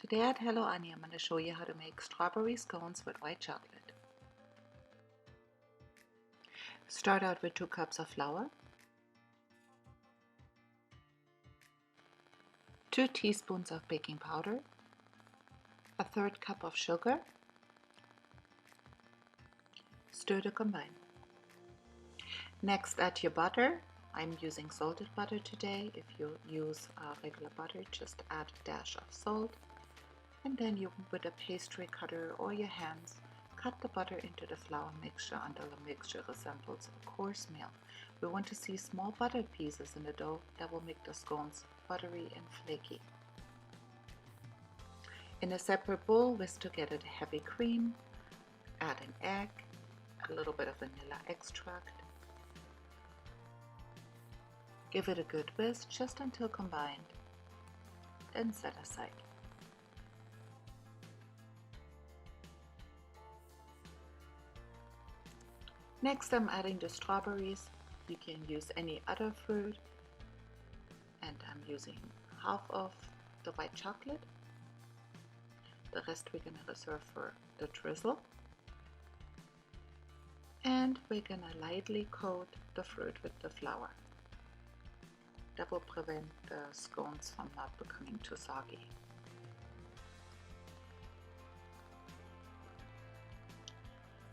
Today at Hello Anya, I'm going to show you how to make strawberry scones with white chocolate. Start out with 2 cups of flour, 2 teaspoons of baking powder, a 1/3 cup of sugar. Stir to combine. Next, add your butter. I'm using salted butter today. If you use regular butter, just add a dash of salt. And then you, with a pastry cutter or your hands, cut the butter into the flour mixture until the mixture resembles a coarse meal. We want to see small buttered pieces in the dough that will make the scones buttery and flaky. In a separate bowl, whisk together the heavy cream, add an egg, a little bit of vanilla extract. Give it a good whisk just until combined, then set aside. Next, I'm adding the strawberries. You can use any other fruit, and I'm using half of the white chocolate. The rest we're going to reserve for the drizzle. And we're going to lightly coat the fruit with the flour. That will prevent the scones from not becoming too soggy.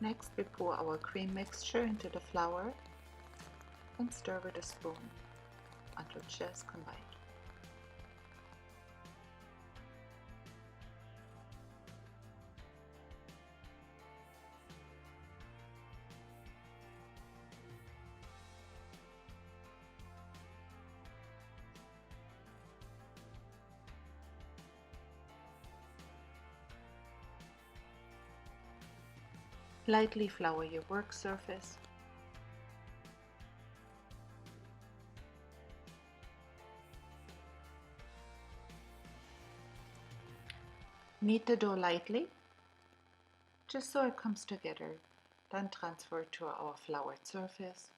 Next, we pour our cream mixture into the flour and stir with a spoon until just combined. Lightly flour your work surface. Knead the dough lightly, just so it comes together. Then transfer it to our floured surface.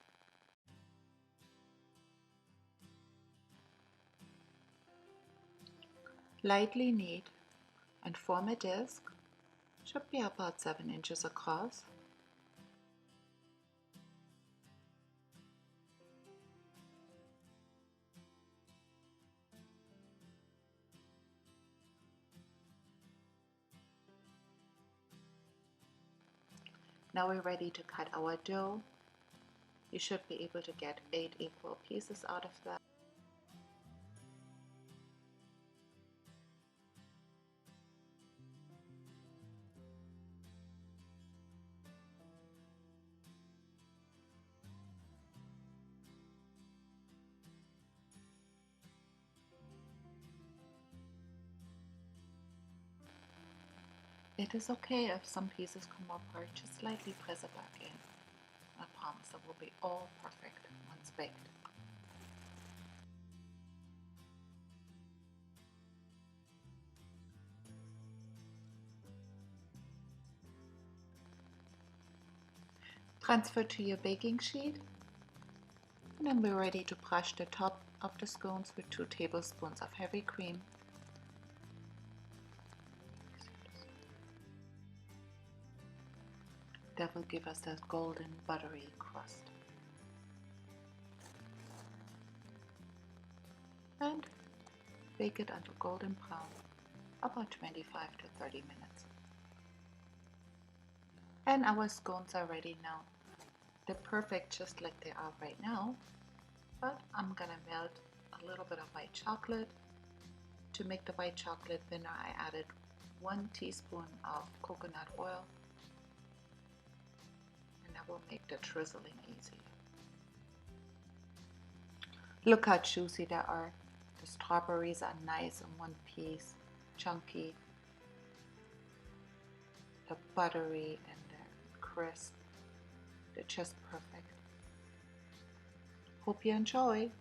Lightly knead and form a disc. Should be about 7 inches across. Now we're ready to cut our dough. You should be able to get 8 equal pieces out of that. It is okay if some pieces come apart, just slightly press it back in. I promise it will be all perfect once baked. Transfer to your baking sheet, and then we're ready to brush the top of the scones with 2 tablespoons of heavy cream. That will give us that golden buttery crust. And bake it until golden brown, about 25 to 30 minutes. And our scones are ready now. They're perfect just like they are right now, but I'm gonna melt a little bit of white chocolate. To make the white chocolate thinner, I added 1 teaspoon of coconut oil. That will make the drizzling easy. Look how juicy they are. The strawberries are nice in one piece, chunky. The buttery and the crisp. They're just perfect. Hope you enjoy.